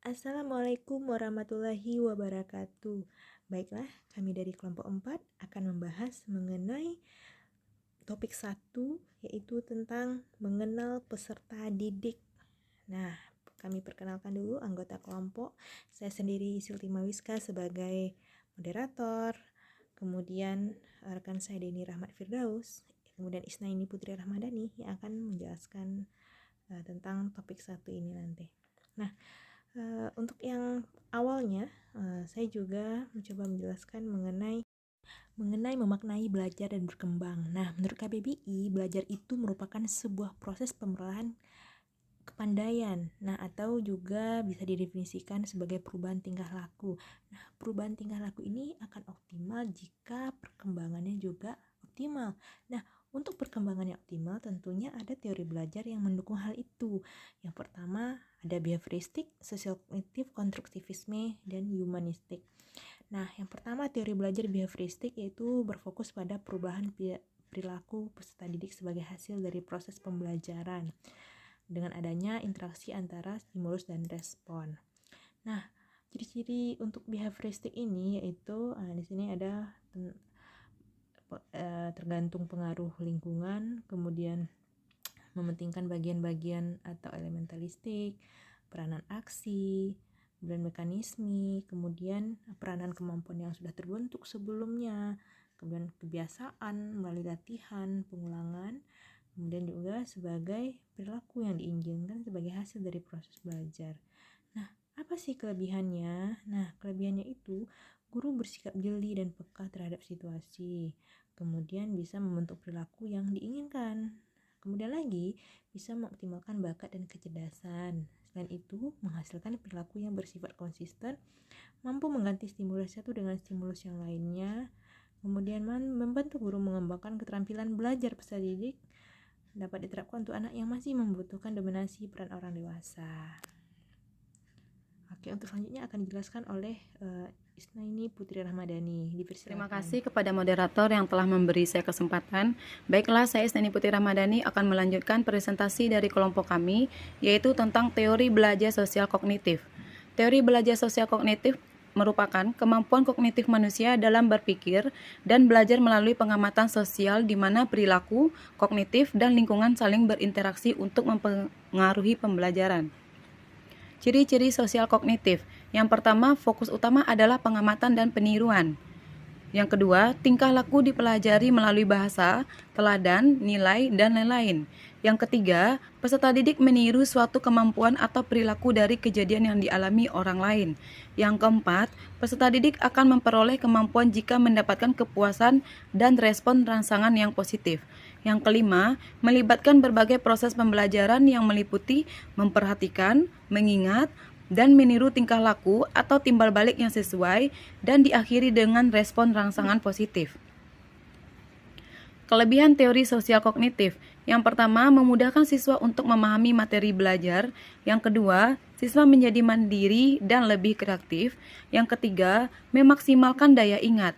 Assalamualaikum warahmatullahi wabarakatuh. Baiklah, kami dari kelompok 4 akan membahas mengenai topik 1, yaitu tentang mengenal peserta didik. Nah, kami perkenalkan dulu anggota kelompok. Saya sendiri Silti Mawiska sebagai moderator. Kemudian rekan saya Deni Rahmat Firdaus. Kemudian Isnaini Putri Rahmadani yang akan menjelaskan tentang topik 1 ini nanti. Nah, untuk yang awalnya, saya juga mencoba menjelaskan mengenai memaknai belajar dan berkembang. Nah, menurut KBBI, belajar itu merupakan sebuah proses pemerahan kepandaian. Nah, atau juga bisa didefinisikan sebagai perubahan tingkah laku. Nah, perubahan tingkah laku ini akan optimal jika perkembangannya juga optimal. Nah, untuk perkembangannya optimal tentunya ada teori belajar yang mendukung hal itu. Yang pertama ada behavioristik, sosial kognitif, konstruktivisme, dan humanistik. Nah, yang pertama teori belajar behavioristik yaitu berfokus pada perubahan perilaku peserta didik sebagai hasil dari proses pembelajaran dengan adanya interaksi antara stimulus dan respon. Nah, ciri-ciri untuk behavioristik ini yaitu di sini ada tergantung pengaruh lingkungan, kemudian mementingkan bagian-bagian atau elementalistik, peranan aksi, kemudian mekanisme, kemudian peranan kemampuan yang sudah terbentuk sebelumnya, kemudian kebiasaan melalui latihan, pengulangan, kemudian juga sebagai perilaku yang diinginkan sebagai hasil dari proses belajar. Nah, apa sih kelebihannya? Nah, kelebihannya itu guru bersikap jeli dan peka terhadap situasi, kemudian bisa membentuk perilaku yang diinginkan. Kemudian lagi, bisa mengoptimalkan bakat dan kecerdasan. Selain itu, menghasilkan perilaku yang bersifat konsisten, mampu mengganti stimulus satu dengan stimulus yang lainnya. Kemudian membantu guru mengembangkan keterampilan belajar peserta didik dapat diterapkan untuk anak yang masih membutuhkan dominasi peran orang dewasa. Oke, untuk selanjutnya akan dijelaskan oleh Isnaini Putri Rahmadani. Terima kasih kepada moderator yang telah memberi saya kesempatan. Baiklah, saya Isnaini Putri Rahmadani akan melanjutkan presentasi dari kelompok kami, yaitu tentang teori belajar sosial kognitif. Teori belajar sosial kognitif merupakan kemampuan kognitif manusia dalam berpikir dan belajar melalui pengamatan sosial di mana perilaku, kognitif, dan lingkungan saling berinteraksi untuk mempengaruhi pembelajaran. Ciri-ciri sosial kognitif. Yang pertama, fokus utama adalah pengamatan dan peniruan. Yang kedua, tingkah laku dipelajari melalui bahasa, teladan, nilai, dan lain-lain. Yang ketiga, peserta didik meniru suatu kemampuan atau perilaku dari kejadian yang dialami orang lain. Yang keempat, peserta didik akan memperoleh kemampuan jika mendapatkan kepuasan dan respon rangsangan yang positif. Yang kelima, melibatkan berbagai proses pembelajaran yang meliputi memperhatikan, mengingat, dan meniru tingkah laku atau timbal balik yang sesuai dan diakhiri dengan respon rangsangan positif. Kelebihan teori sosial kognitif. Yang pertama, memudahkan siswa untuk memahami materi belajar. Yang kedua, siswa menjadi mandiri dan lebih kreatif. Yang ketiga, memaksimalkan daya ingat.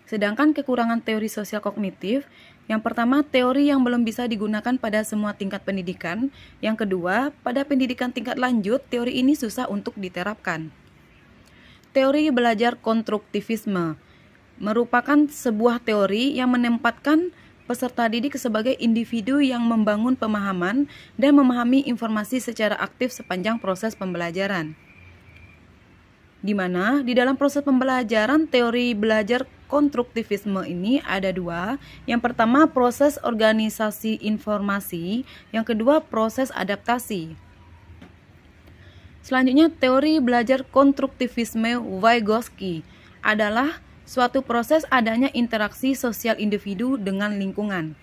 Sedangkan kekurangan teori sosial kognitif, yang pertama, teori yang belum bisa digunakan pada semua tingkat pendidikan. Yang kedua, pada pendidikan tingkat lanjut, teori ini susah untuk diterapkan. Teori belajar konstruktivisme merupakan sebuah teori yang menempatkan peserta didik sebagai individu yang membangun pemahaman dan memahami informasi secara aktif sepanjang proses pembelajaran. Di mana di dalam proses pembelajaran teori belajar konstruktivisme ini ada dua. Yang pertama proses organisasi informasi, yang kedua proses adaptasi. Selanjutnya teori belajar konstruktivisme Vygotsky adalah suatu proses adanya interaksi sosial individu dengan lingkungan.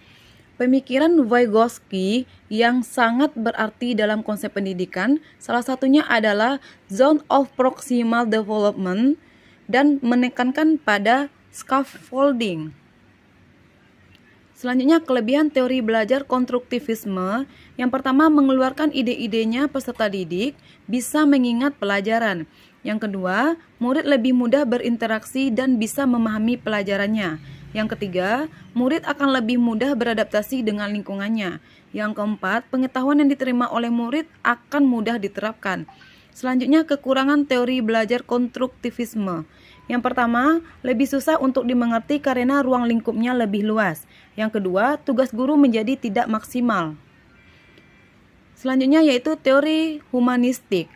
Pemikiran Vygotsky yang sangat berarti dalam konsep pendidikan, salah satunya adalah zone of proximal development dan menekankan pada scaffolding. Selanjutnya, kelebihan teori belajar konstruktivisme. Yang pertama, mengeluarkan ide-idenya peserta didik bisa mengingat pelajaran. Yang kedua, murid lebih mudah berinteraksi dan bisa memahami pelajarannya. Yang ketiga, murid akan lebih mudah beradaptasi dengan lingkungannya. Yang keempat, pengetahuan yang diterima oleh murid akan mudah diterapkan. Selanjutnya, kekurangan teori belajar konstruktivisme. Yang pertama, lebih susah untuk dimengerti karena ruang lingkupnya lebih luas. Yang kedua, tugas guru menjadi tidak maksimal. Selanjutnya yaitu teori humanistik.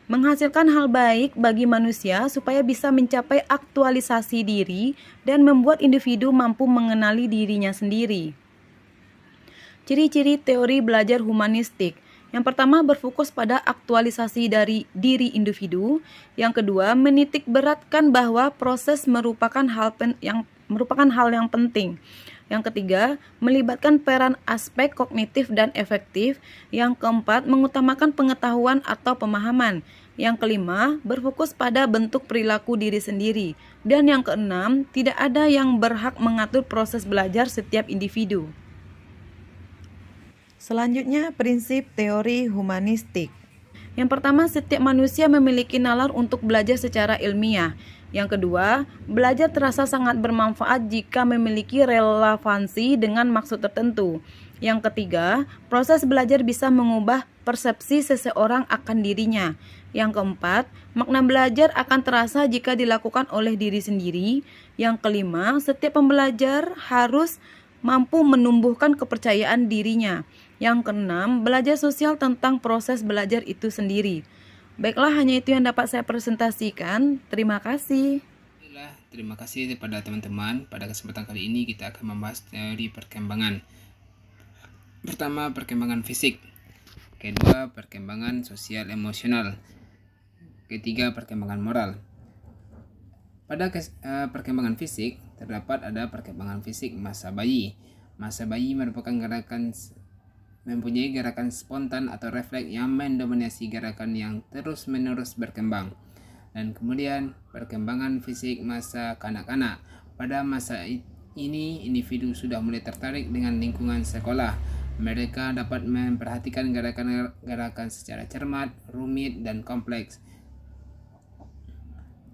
Menghasilkan hal baik bagi manusia supaya bisa mencapai aktualisasi diri dan membuat individu mampu mengenali dirinya sendiri. Ciri-ciri teori belajar humanistik. Yang pertama, berfokus pada aktualisasi dari diri individu. Yang kedua, menitik beratkan bahwa proses merupakan hal yang penting. Yang ketiga, melibatkan peran aspek kognitif dan efektif. Yang keempat, mengutamakan pengetahuan atau pemahaman. Yang kelima, berfokus pada bentuk perilaku diri sendiri. Dan yang keenam, tidak ada yang berhak mengatur proses belajar setiap individu. Selanjutnya, prinsip teori humanistik. Yang pertama, setiap manusia memiliki nalar untuk belajar secara ilmiah. Yang kedua, belajar terasa sangat bermanfaat jika memiliki relevansi dengan maksud tertentu. Yang ketiga, proses belajar bisa mengubah persepsi seseorang akan dirinya. Yang keempat, makna belajar akan terasa jika dilakukan oleh diri sendiri. Yang kelima, setiap pembelajar harus mampu menumbuhkan kepercayaan dirinya. Yang keenam, belajar sosial tentang proses belajar itu sendiri. Baiklah, hanya itu yang dapat saya presentasikan. Terima kasih. Terima kasih kepada teman-teman. Pada kesempatan kali ini kita akan membahas teori perkembangan. Pertama, perkembangan fisik. Kedua, perkembangan sosial emosional. Ketiga, perkembangan moral. Pada perkembangan fisik, terdapat ada perkembangan fisik masa bayi. Masa bayi mempunyai gerakan spontan atau refleks yang mendominasi gerakan yang terus-menerus berkembang. Dan kemudian perkembangan fisik masa kanak-kanak. Pada masa ini, individu sudah mulai tertarik dengan lingkungan sekolah. Mereka dapat memperhatikan gerakan-gerakan secara cermat, rumit, dan kompleks.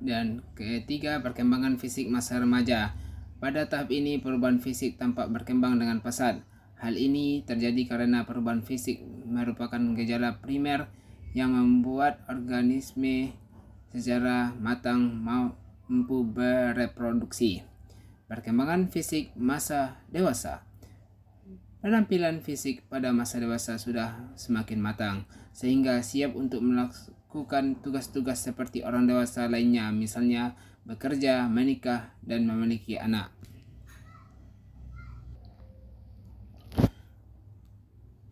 Dan ketiga, perkembangan fisik masa remaja. Pada tahap ini, perubahan fisik tampak berkembang dengan pesat. Hal ini terjadi karena perubahan fisik merupakan gejala primer yang membuat organisme secara matang mampu bereproduksi. Perkembangan fisik masa dewasa. Penampilan fisik pada masa dewasa sudah semakin matang, sehingga siap untuk melakukan tugas-tugas seperti orang dewasa lainnya, misalnya bekerja, menikah, dan memiliki anak.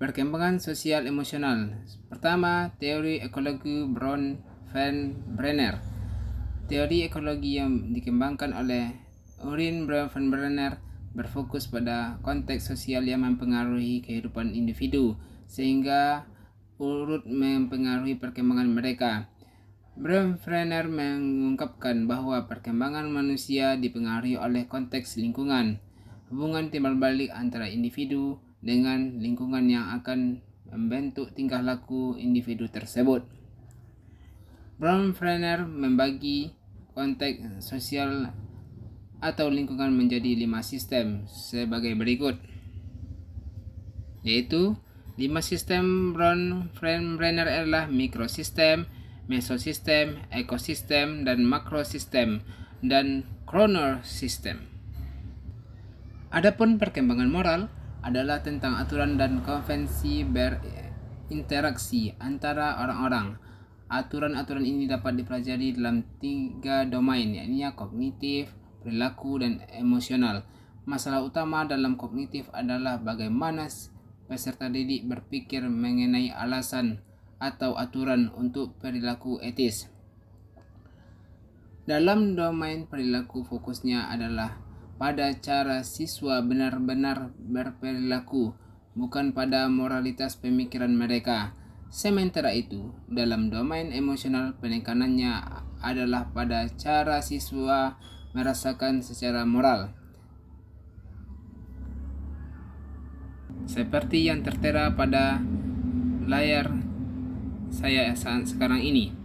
Perkembangan sosial emosional. Pertama, teori ekologi Bronfenbrenner. Teori ekologi yang dikembangkan oleh Erwin Bronfenbrenner berfokus pada konteks sosial yang mempengaruhi kehidupan individu, sehingga urut mempengaruhi perkembangan mereka. Bronfenbrenner mengungkapkan bahwa perkembangan manusia dipengaruhi oleh konteks lingkungan, hubungan timbal balik antara individu dengan lingkungan yang akan membentuk tingkah laku individu tersebut. Bronfenbrenner membagi konteks sosial atau lingkungan menjadi 5 sistem sebagai berikut, yaitu 5 sistem Bronfenbrenner adalah mikrosistem, mesosistem, ekosistem, dan makrosistem, dan chronosistem. Adapun perkembangan moral adalah tentang aturan dan konvensi berinteraksi antara orang-orang. Aturan-aturan ini dapat dipelajari dalam 3 domain, yakni kognitif, perilaku, dan emosional. Masalah utama dalam kognitif adalah bagaimana peserta didik berpikir mengenai alasan atau aturan untuk perilaku etis. Dalam domain perilaku, fokusnya adalah pada cara siswa benar-benar berperilaku, bukan pada moralitas pemikiran mereka. Sementara itu, dalam domain emosional, penekanannya adalah pada cara siswa merasakan secara moral. Seperti yang tertera pada layar saya sekarang ini.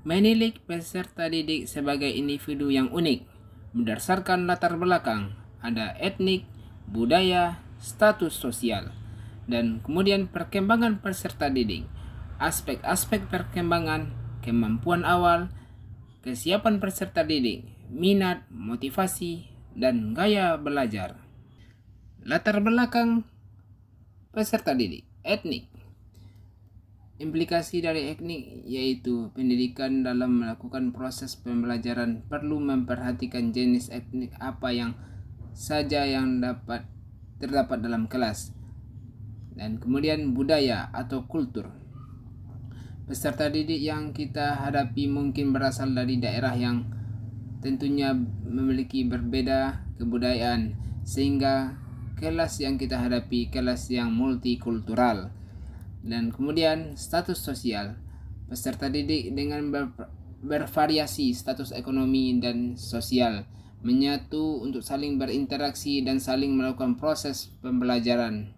Menilik peserta didik sebagai individu yang unik berdasarkan latar belakang, ada etnik, budaya, status sosial, dan kemudian perkembangan peserta didik. aspek-aspek perkembangan, kemampuan awal, kesiapan peserta didik, minat, motivasi, dan gaya belajar. Latar belakang peserta didik, etnik. Implikasi dari etnik yaitu pendidikan dalam melakukan proses pembelajaran perlu memperhatikan jenis etnik apa yang saja yang terdapat dalam kelas. Dan kemudian budaya atau kultur. Peserta didik yang kita hadapi mungkin berasal dari daerah yang tentunya memiliki berbeda kebudayaan, sehingga kelas yang kita hadapi kelas yang multikultural. Dan kemudian status sosial. Peserta didik dengan bervariasi status ekonomi dan sosial menyatu untuk saling berinteraksi dan saling melakukan proses pembelajaran.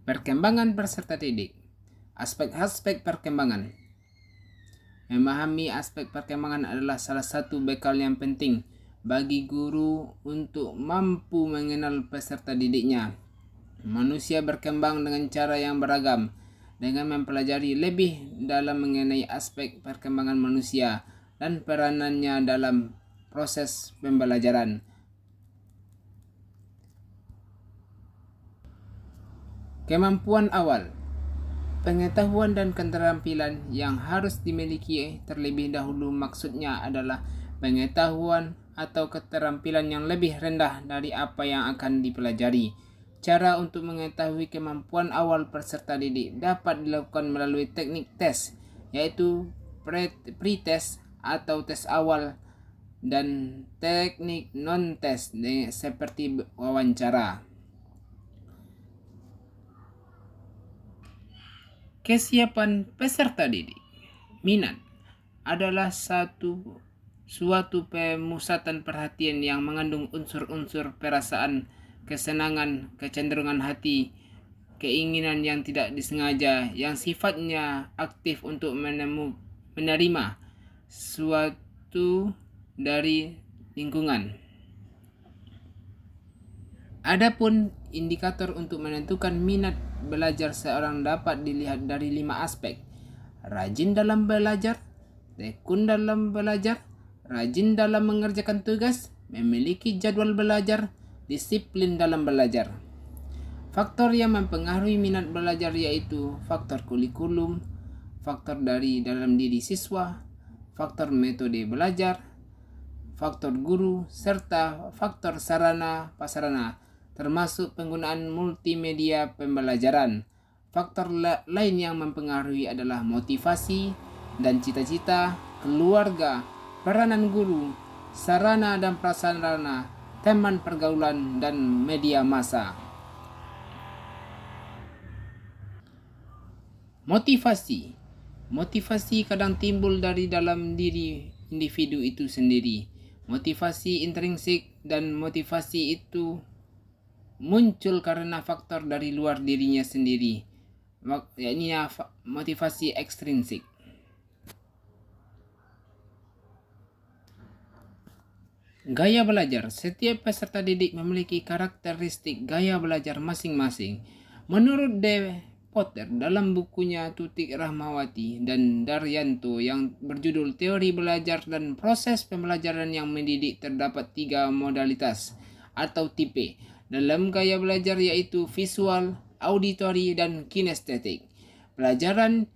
Perkembangan peserta didik. Aspek-aspek perkembangan. Memahami aspek perkembangan adalah salah satu bekal yang penting bagi guru untuk mampu mengenal peserta didiknya. Manusia berkembang dengan cara yang beragam. Dengan mempelajari lebih dalam mengenai aspek perkembangan manusia dan peranannya dalam proses pembelajaran. Kemampuan awal. Pengetahuan dan keterampilan yang harus dimiliki terlebih dahulu maksudnya adalah pengetahuan atau keterampilan yang lebih rendah dari apa yang akan dipelajari. Cara untuk mengetahui kemampuan awal peserta didik dapat dilakukan melalui teknik tes, yaitu pre-test atau tes awal dan teknik non-tes seperti wawancara. Kesiapan peserta didik. Minat adalah suatu pemusatan perhatian yang mengandung unsur-unsur perasaan, kesenangan, kecenderungan hati, keinginan yang tidak disengaja, yang sifatnya aktif untuk menerima suatu dari lingkungan. Adapun indikator untuk menentukan minat belajar seorang dapat dilihat dari 5 aspek. Rajin dalam belajar, tekun dalam belajar, rajin dalam mengerjakan tugas, memiliki jadwal belajar, disiplin dalam belajar. Faktor yang mempengaruhi minat belajar yaitu faktor kurikulum, faktor dari dalam diri siswa, faktor metode belajar, faktor guru, serta faktor sarana prasarana, termasuk penggunaan multimedia pembelajaran. Faktor lain yang mempengaruhi adalah motivasi dan cita-cita, keluarga, peranan guru, sarana dan prasarana, teman pergaulan, dan media massa. Motivasi kadang timbul dari dalam diri individu itu sendiri. Motivasi intrinsik dan motivasi itu muncul karena faktor dari luar dirinya sendiri, yakni motivasi ekstrinsik. Gaya belajar. Setiap peserta didik memiliki karakteristik gaya belajar masing-masing. Menurut D. Potter dalam bukunya Tutik Rahmawati dan Daryanto yang berjudul Teori Belajar dan Proses Pembelajaran yang Mendidik, terdapat 3 modalitas atau tipe dalam gaya belajar, yaitu visual, auditori, dan kinestetik. Pelajaran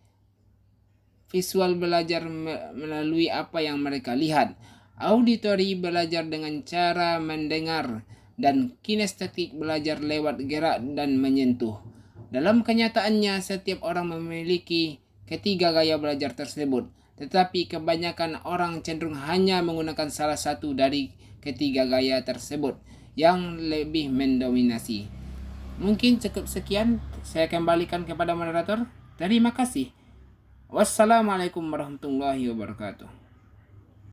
visual belajar melalui apa yang mereka lihat. Auditori belajar dengan cara mendengar, dan kinestetik belajar lewat gerak dan menyentuh. Dalam kenyataannya, setiap orang memiliki ketiga gaya belajar tersebut, tetapi kebanyakan orang cenderung hanya menggunakan salah satu dari ketiga gaya tersebut yang lebih mendominasi. Mungkin cukup sekian, saya kembalikan kepada moderator. Terima kasih. Wassalamualaikum warahmatullahi wabarakatuh.